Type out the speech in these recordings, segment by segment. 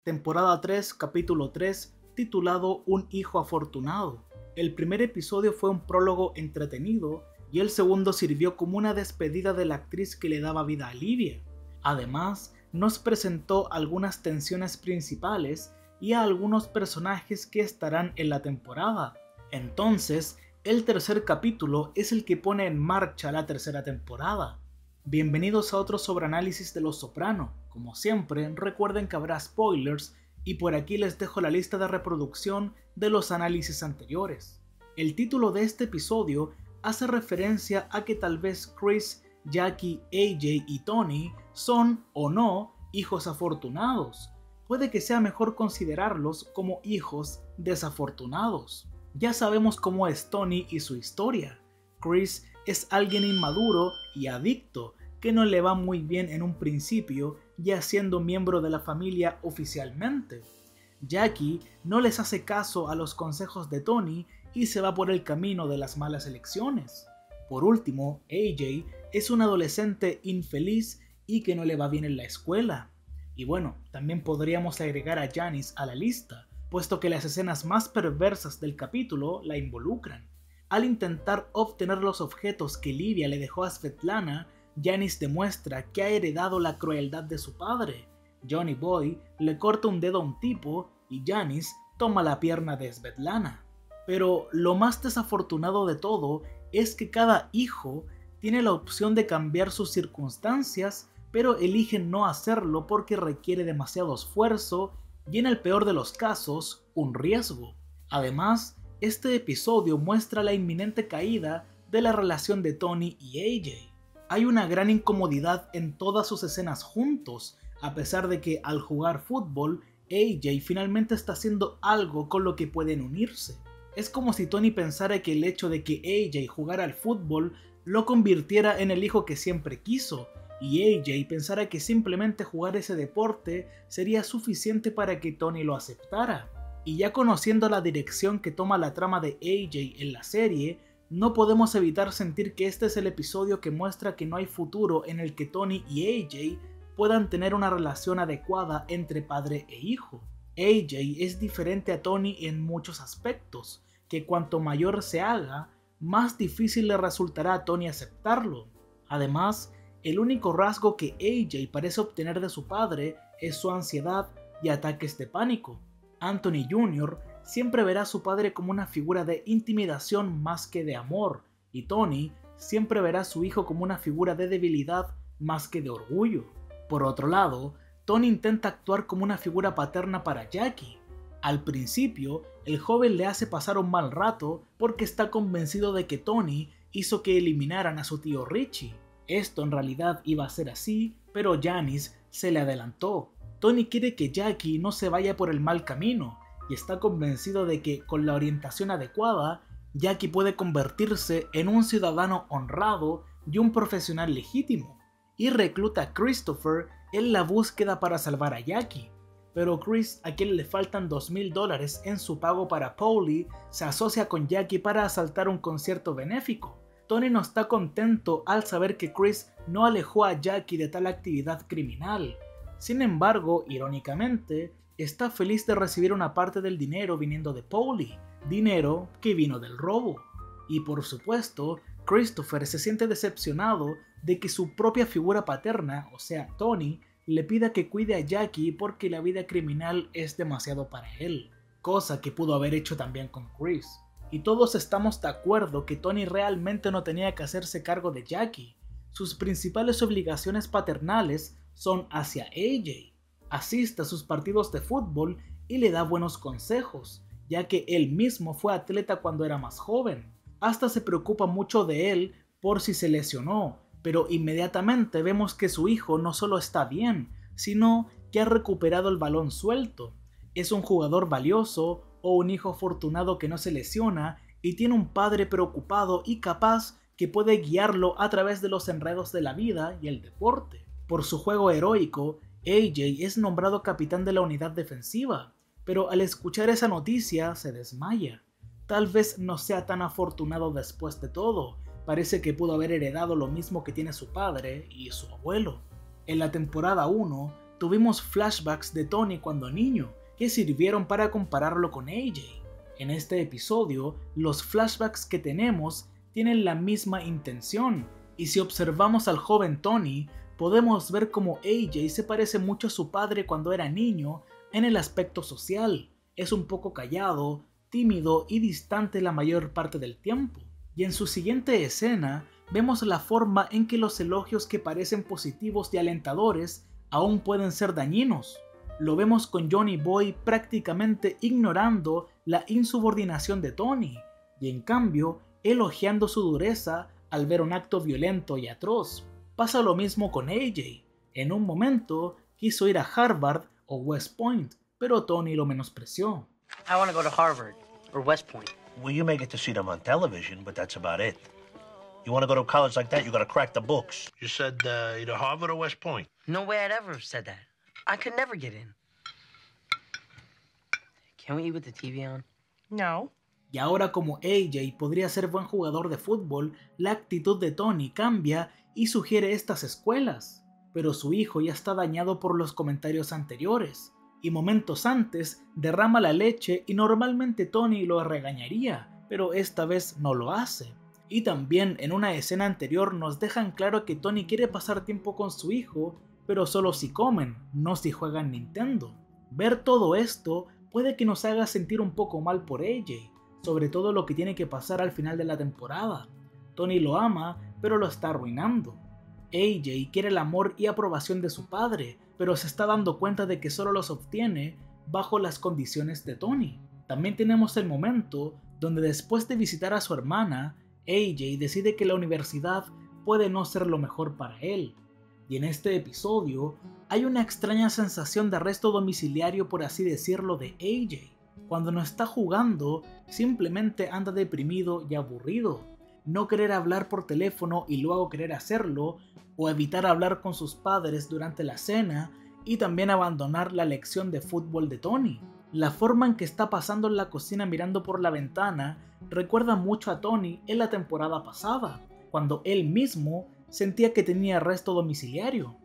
temporada 3, capítulo 3, titulado Un hijo afortunado. El primer episodio fue un prólogo entretenido y el segundo sirvió como una despedida de la actriz que le daba vida a Livia. Además, nos presentó algunas tensiones principales y a algunos personajes que estarán en la temporada. Entonces, el tercer capítulo es el que pone en marcha la tercera temporada. Bienvenidos a otro sobreanálisis de Los Soprano. Como siempre, recuerden que habrá spoilers y por aquí les dejo la lista de reproducción de los análisis anteriores. El título de este episodio hace referencia a que tal vez Chris, Jackie, AJ y Tony son o no hijos afortunados. Puede que sea mejor considerarlos como hijos desafortunados. Ya sabemos cómo es Tony y su historia. Chris es alguien inmaduro y adicto que no le va muy bien en un principio, ya siendo miembro de la familia oficialmente. Jackie no les hace caso a los consejos de Tony y se va por el camino de las malas elecciones. Por último, AJ es un adolescente infeliz y que no le va bien en la escuela. Y bueno, también podríamos agregar a Janice a la lista, puesto que las escenas más perversas del capítulo la involucran. Al intentar obtener los objetos que Livia le dejó a Svetlana, Janice demuestra que ha heredado la crueldad de su padre. Johnny Boy le corta un dedo a un tipo y Janice toma la pierna de Svetlana. Pero lo más desafortunado de todo es que cada hijo tiene la opción de cambiar sus circunstancias, pero eligen no hacerlo porque requiere demasiado esfuerzo y en el peor de los casos, un riesgo. Además, este episodio muestra la inminente caída de la relación de Tony y AJ. Hay una gran incomodidad en todas sus escenas juntos, a pesar de que al jugar fútbol, AJ finalmente está haciendo algo con lo que pueden unirse. Es como si Tony pensara que el hecho de que AJ jugara al fútbol lo convirtiera en el hijo que siempre quiso, y AJ pensara que simplemente jugar ese deporte sería suficiente para que Tony lo aceptara. Y ya conociendo la dirección que toma la trama de AJ en la serie, no podemos evitar sentir que este es el episodio que muestra que no hay futuro en el que Tony y AJ puedan tener una relación adecuada entre padre e hijo. AJ es diferente a Tony en muchos aspectos, que cuanto mayor se haga, más difícil le resultará a Tony aceptarlo. Además, el único rasgo que AJ parece obtener de su padre es su ansiedad y ataques de pánico. Anthony Jr. siempre verá a su padre como una figura de intimidación más que de amor, y Tony siempre verá a su hijo como una figura de debilidad más que de orgullo. Por otro lado, Tony intenta actuar como una figura paterna para Jackie. Al principio, el joven le hace pasar un mal rato porque está convencido de que Tony hizo que eliminaran a su tío Richie. Esto en realidad iba a ser así, pero Janice se le adelantó. Tony quiere que Jackie no se vaya por el mal camino y está convencido de que con la orientación adecuada, Jackie puede convertirse en un ciudadano honrado y un profesional legítimo, y recluta a Christopher en la búsqueda para salvar a Jackie. Pero Chris, a quien le faltan $2000 en su pago para Paulie, se asocia con Jackie para asaltar un concierto benéfico. Tony no está contento al saber que Chris no alejó a Jackie de tal actividad criminal. Sin embargo, irónicamente, está feliz de recibir una parte del dinero viniendo de Paulie, dinero que vino del robo. Y por supuesto, Christopher se siente decepcionado de que su propia figura paterna, o sea, Tony, le pida que cuide a Jackie porque la vida criminal es demasiado para él, cosa que pudo haber hecho también con Chris. Y todos estamos de acuerdo que Tony realmente no tenía que hacerse cargo de Jackie. Sus principales obligaciones paternales son hacia AJ. Asiste a sus partidos de fútbol y le da buenos consejos, ya que él mismo fue atleta cuando era más joven. Hasta se preocupa mucho de él por si se lesionó, pero inmediatamente vemos que su hijo no solo está bien, sino que ha recuperado el balón suelto. Es un jugador valioso o un hijo afortunado que no se lesiona y tiene un padre preocupado y capaz que puede guiarlo a través de los enredos de la vida y el deporte. Por su juego heroico, AJ es nombrado capitán de la unidad defensiva, pero al escuchar esa noticia se desmaya. Tal vez no sea tan afortunado después de todo, parece que pudo haber heredado lo mismo que tiene su padre y su abuelo. En la temporada 1, tuvimos flashbacks de Tony cuando niño, que sirvieron para compararlo con AJ. En este episodio, los flashbacks que tenemos tienen la misma intención, y si observamos al joven Tony, podemos ver cómo AJ se parece mucho a su padre cuando era niño en el aspecto social. Es un poco callado, tímido y distante la mayor parte del tiempo. Y en su siguiente escena, vemos la forma en que los elogios que parecen positivos y alentadores aún pueden ser dañinos. Lo vemos con Johnny Boy prácticamente ignorando la insubordinación de Tony, y en cambio elogiando su dureza al ver un acto violento y atroz. Pasa lo mismo con AJ. En un momento quiso ir a Harvard o West Point, pero Tony lo menospreció. I want to go to Harvard or West Point. Well, you may get to see them on television, but that's about it. You want to go to college like that, you got to crack the books. You said either Harvard or West Point. No way I'd ever have said that. I could never get in. Can we eat with the TV on? No. Y ahora, como AJ podría ser buen jugador de fútbol, la actitud de Tony cambia y sugiere estas escuelas. Pero su hijo ya está dañado por los comentarios anteriores, y momentos antes derrama la leche y normalmente Tony lo regañaría, pero esta vez no lo hace. Y también en una escena anterior nos dejan claro que Tony quiere pasar tiempo con su hijo, pero solo si comen, no si juegan Nintendo. Ver todo esto puede que nos haga sentir un poco mal por AJ, sobre todo lo que tiene que pasar al final de la temporada. Tony lo ama, pero lo está arruinando. AJ quiere el amor y aprobación de su padre, pero se está dando cuenta de que solo los obtiene bajo las condiciones de Tony. También tenemos el momento donde después de visitar a su hermana, AJ decide que la universidad puede no ser lo mejor para él. Y en este episodio hay una extraña sensación de arresto domiciliario, por así decirlo, de AJ. Cuando no está jugando, simplemente anda deprimido y aburrido. No querer hablar por teléfono y luego querer hacerlo, o evitar hablar con sus padres durante la cena, y también abandonar la lección de fútbol de Tony. La forma en que está pasando en la cocina mirando por la ventana recuerda mucho a Tony en la temporada pasada, cuando él mismo sentía que tenía arresto domiciliario.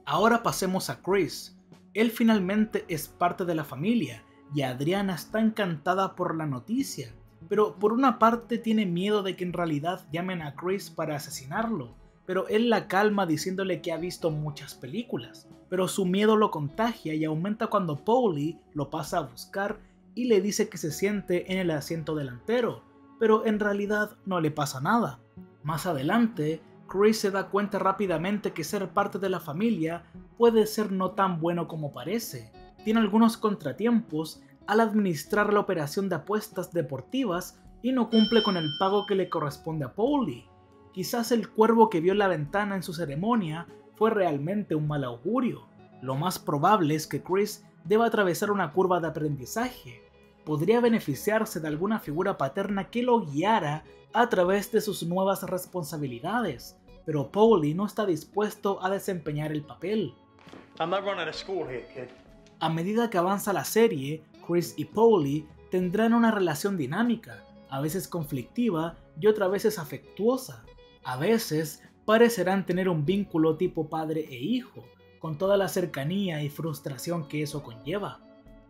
Ahora pasemos a Chris. Él finalmente es parte de la familia, y Adriana está encantada por la noticia, pero por una parte tiene miedo de que en realidad llamen a Chris para asesinarlo, pero él la calma diciéndole que ha visto muchas películas, pero su miedo lo contagia y aumenta cuando Paulie lo pasa a buscar y le dice que se siente en el asiento delantero, pero en realidad no le pasa nada. Más adelante, Chris se da cuenta rápidamente que ser parte de la familia puede ser no tan bueno como parece. Tiene algunos contratiempos al administrar la operación de apuestas deportivas y no cumple con el pago que le corresponde a Paulie. Quizás el cuervo que vio en la ventana en su ceremonia fue realmente un mal augurio. Lo más probable es que Chris deba atravesar una curva de aprendizaje. Podría beneficiarse de alguna figura paterna que lo guiara a través de sus nuevas responsabilidades, pero Paulie no está dispuesto a desempeñar el papel. I'm not running a school here, kid. A medida que avanza la serie, Chris y Paulie tendrán una relación dinámica, a veces conflictiva y otras veces afectuosa. A veces parecerán tener un vínculo tipo padre e hijo, con toda la cercanía y frustración que eso conlleva.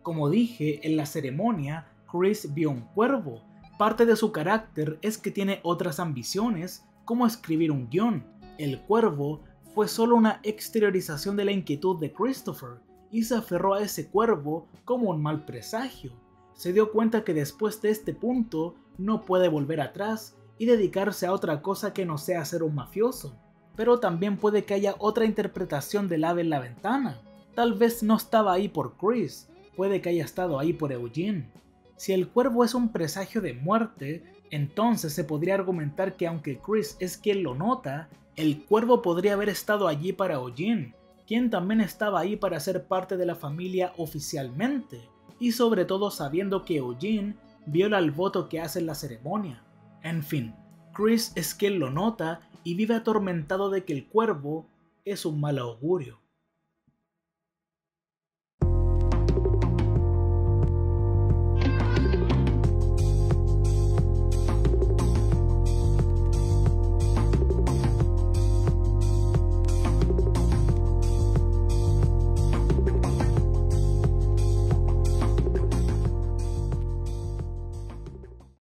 Como dije, en la ceremonia, Chris vio un cuervo. Parte de su carácter es que tiene otras ambiciones, como escribir un guión. El cuervo fue solo una exteriorización de la inquietud de Christopher, y se aferró a ese cuervo como un mal presagio. Se dio cuenta que después de este punto no puede volver atrás y dedicarse a otra cosa que no sea ser un mafioso. Pero también puede que haya otra interpretación del ave en la ventana. Tal vez no estaba ahí por Chris, puede que haya estado ahí por Eugene. Si el cuervo es un presagio de muerte, entonces se podría argumentar que aunque Chris es quien lo nota, el cuervo podría haber estado allí para Eugene, quien también estaba ahí para ser parte de la familia oficialmente, y sobre todo sabiendo que Eugene viola el voto que hace en la ceremonia. En fin, Chris es quien lo nota y vive atormentado de que el cuervo es un mal augurio.